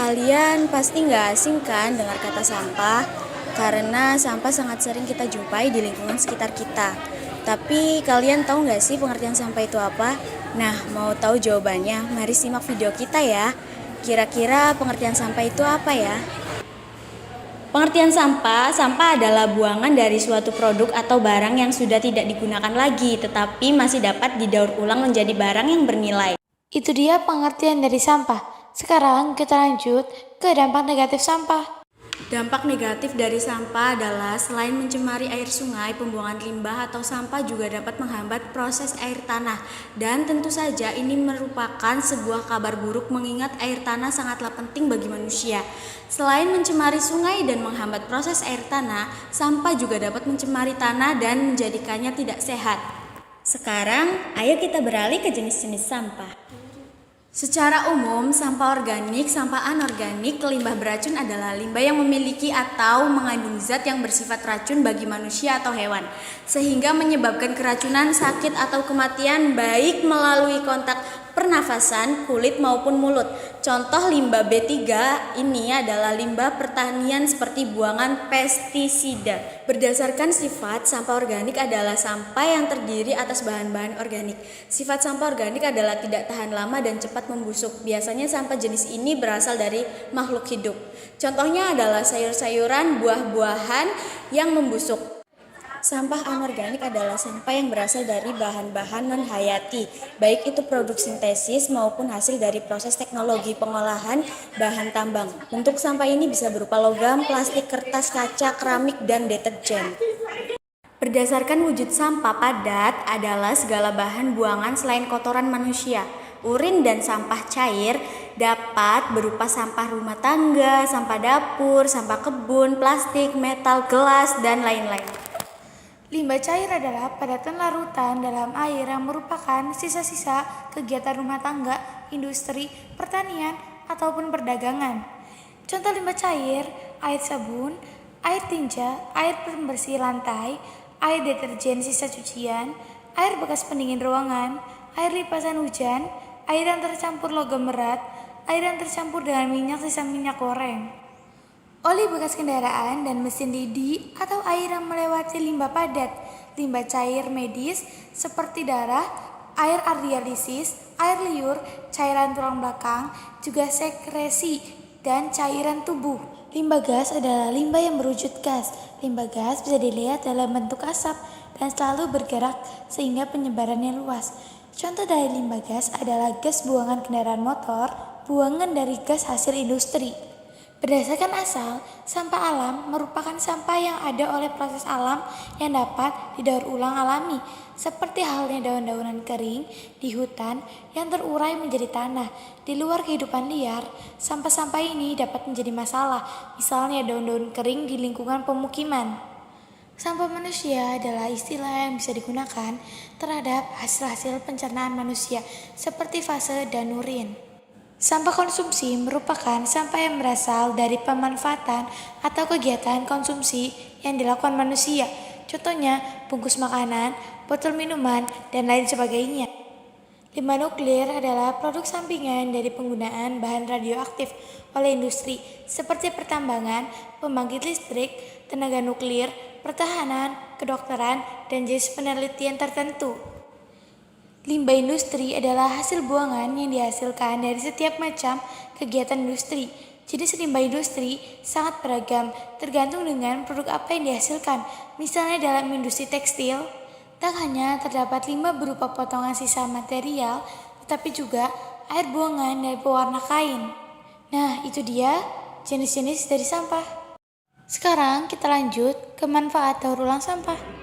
Kalian pasti nggak asing kan dengar kata sampah? Karena sampah sangat sering kita jumpai di lingkungan sekitar kita. Tapi kalian tahu nggak sih pengertian sampah itu apa? Nah, mau tahu jawabannya? Mari simak video kita ya. Kira-kira pengertian sampah itu apa ya? Pengertian sampah adalah buangan dari suatu produk atau barang yang sudah tidak digunakan lagi, tetapi masih dapat didaur ulang menjadi barang yang bernilai. Itu dia pengertian dari sampah. Sekarang kita lanjut ke dampak negatif sampah. Dampak negatif dari sampah adalah selain mencemari air sungai, pembuangan limbah atau sampah juga dapat menghambat proses air tanah. Dan tentu saja ini merupakan sebuah kabar buruk mengingat air tanah sangatlah penting bagi manusia. Selain mencemari sungai dan menghambat proses air tanah, sampah juga dapat mencemari tanah dan menjadikannya tidak sehat. Sekarang, ayo kita beralih ke jenis-jenis sampah. Secara umum, sampah organik, sampah anorganik, limbah beracun adalah limbah yang memiliki atau mengandung zat yang bersifat racun bagi manusia atau hewan, sehingga menyebabkan keracunan, sakit, atau kematian baik melalui kontak pernafasan, kulit maupun mulut. Contoh limbah B3 ini adalah limbah pertanian seperti buangan pestisida. Berdasarkan sifat, sampah organik adalah sampah yang terdiri atas bahan-bahan organik. Sifat sampah organik adalah tidak tahan lama dan cepat membusuk. Biasanya sampah jenis ini berasal dari makhluk hidup. Contohnya adalah sayur-sayuran, buah-buahan yang membusuk. Sampah anorganik adalah sampah yang berasal dari bahan-bahan non-hayati, baik itu produk sintesis maupun hasil dari proses teknologi pengolahan bahan tambang. Bentuk sampah ini bisa berupa logam, plastik, kertas, kaca, keramik, dan deterjen. Berdasarkan wujud sampah padat adalah segala bahan buangan selain kotoran manusia. Urin dan sampah cair dapat berupa sampah rumah tangga, sampah dapur, sampah kebun, plastik, metal, gelas, dan lain-lain. Limbah cair adalah padatan larutan dalam air yang merupakan sisa-sisa kegiatan rumah tangga, industri, pertanian, ataupun perdagangan. Contoh limbah cair, air sabun, air tinja, air pembersih lantai, air deterjen sisa cucian, air bekas pendingin ruangan, air lipasan hujan, air yang tercampur logam berat, air yang tercampur dengan minyak sisa minyak goreng. Oli bekas kendaraan dan mesin lidi atau air yang melewati limbah padat, limbah cair medis seperti darah, air dialisis, air liur, cairan tulang belakang, juga sekresi dan cairan tubuh. Limbah gas adalah limbah yang berwujud gas. Limbah gas bisa dilihat dalam bentuk asap dan selalu bergerak sehingga penyebarannya luas. Contoh dari limbah gas adalah gas buangan kendaraan motor, buangan dari gas hasil industri. Berdasarkan asal, sampah alam merupakan sampah yang ada oleh proses alam yang dapat didaur ulang alami, seperti halnya daun-daunan kering di hutan yang terurai menjadi tanah. Di luar kehidupan liar, sampah-sampah ini dapat menjadi masalah, misalnya daun-daun kering di lingkungan pemukiman. Sampah manusia adalah istilah yang bisa digunakan terhadap hasil-hasil pencernaan manusia, seperti fase dan urin. Sampah konsumsi merupakan sampah yang berasal dari pemanfaatan atau kegiatan konsumsi yang dilakukan manusia. Contohnya, bungkus makanan, botol minuman, dan lain sebagainya. Limbah nuklir adalah produk sampingan dari penggunaan bahan radioaktif oleh industri seperti pertambangan, pembangkit listrik, tenaga nuklir, pertahanan, kedokteran, dan jenis penelitian tertentu. Limbah industri adalah hasil buangan yang dihasilkan dari setiap macam kegiatan industri. Jenis limbah industri sangat beragam, tergantung dengan produk apa yang dihasilkan. Misalnya dalam industri tekstil, tak hanya terdapat limbah berupa potongan sisa material, tetapi juga air buangan dari pewarna kain. Nah, itu dia jenis-jenis dari sampah. Sekarang kita lanjut ke manfaat daur ulang sampah.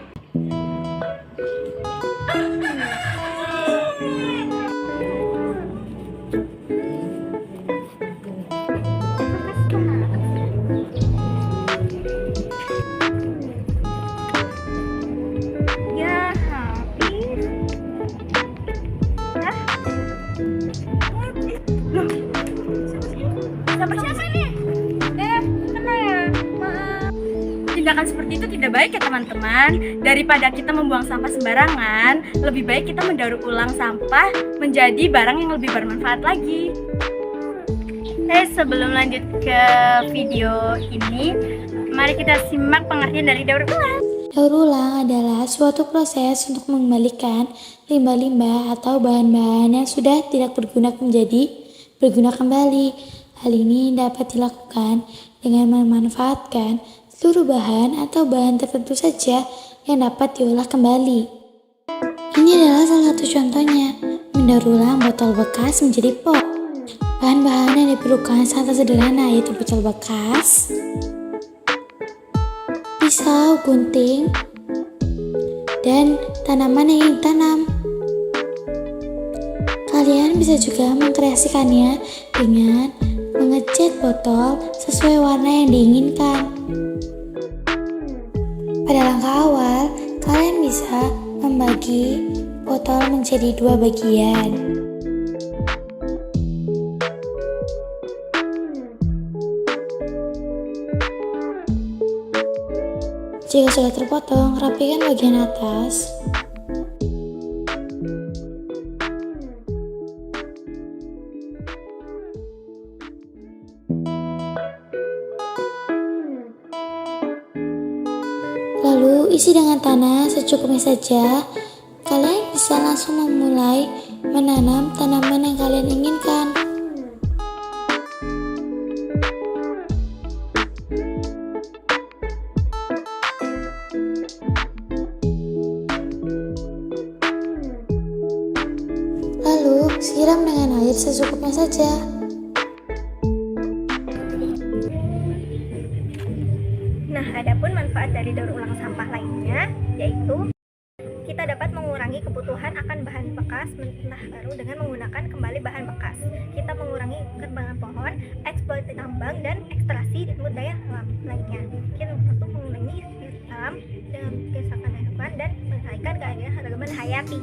Tindakan seperti itu tidak baik ya teman-teman. Daripada kita membuang sampah sembarangan, lebih baik kita mendaur ulang sampah menjadi barang yang lebih bermanfaat lagi. Sebelum lanjut ke video ini, mari kita simak pengertian dari daur ulang. Daur ulang adalah suatu proses untuk mengembalikan limbah-limbah atau bahan-bahan yang sudah tidak berguna menjadi berguna kembali. Hal ini dapat dilakukan dengan memanfaatkan seluruh bahan atau bahan tertentu saja yang dapat diolah kembali. Ini adalah salah satu contohnya, mendaur ulang botol bekas menjadi pot. Bahan-bahan yang diperlukan sangat sederhana, yaitu botol bekas, pisau, gunting, dan tanaman yang ingin tanam. Kalian bisa juga mengkreasikannya dengan mengecat botol sesuai warna yang diinginkan. Pada langkah awal, kalian bisa membagi botol menjadi 2 bagian. Jika sudah terpotong, rapikan bagian atas. Lalu isi dengan tanah secukupnya saja. Kalian bisa langsung memulai menanam tanaman yang kalian inginkan. Lalu siram dengan air secukupnya saja. Nah, adapun manfaat dari daur ulang sampah lainnya yaitu kita dapat mengurangi kebutuhan akan bahan bekas mentah baru dengan menggunakan kembali bahan bekas. Kita mengurangi penebangan pohon, eksploitasi tambang, dan ekstraksi sumber daya alam lainnya. Kita untuk mengurangi alam dengan kerusakan lingkungan dan menyelesaikan keanekaragaman hayati.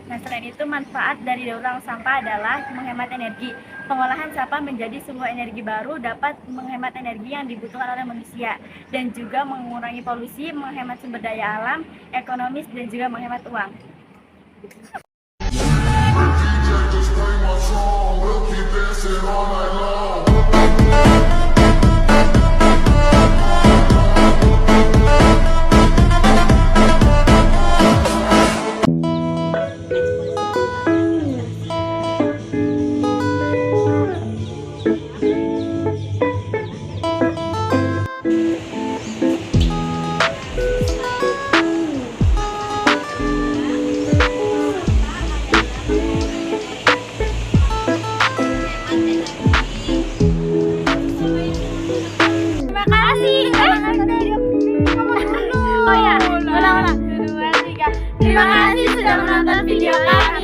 Nah, selain itu manfaat dari daur ulang sampah adalah menghemat energi. Pengolahan sampah menjadi sebuah energi baru dapat menghemat energi yang dibutuhkan oleh manusia dan juga mengurangi polusi, menghemat sumber daya alam, ekonomis, dan juga menghemat uang. Terima kasih sudah menonton video kami.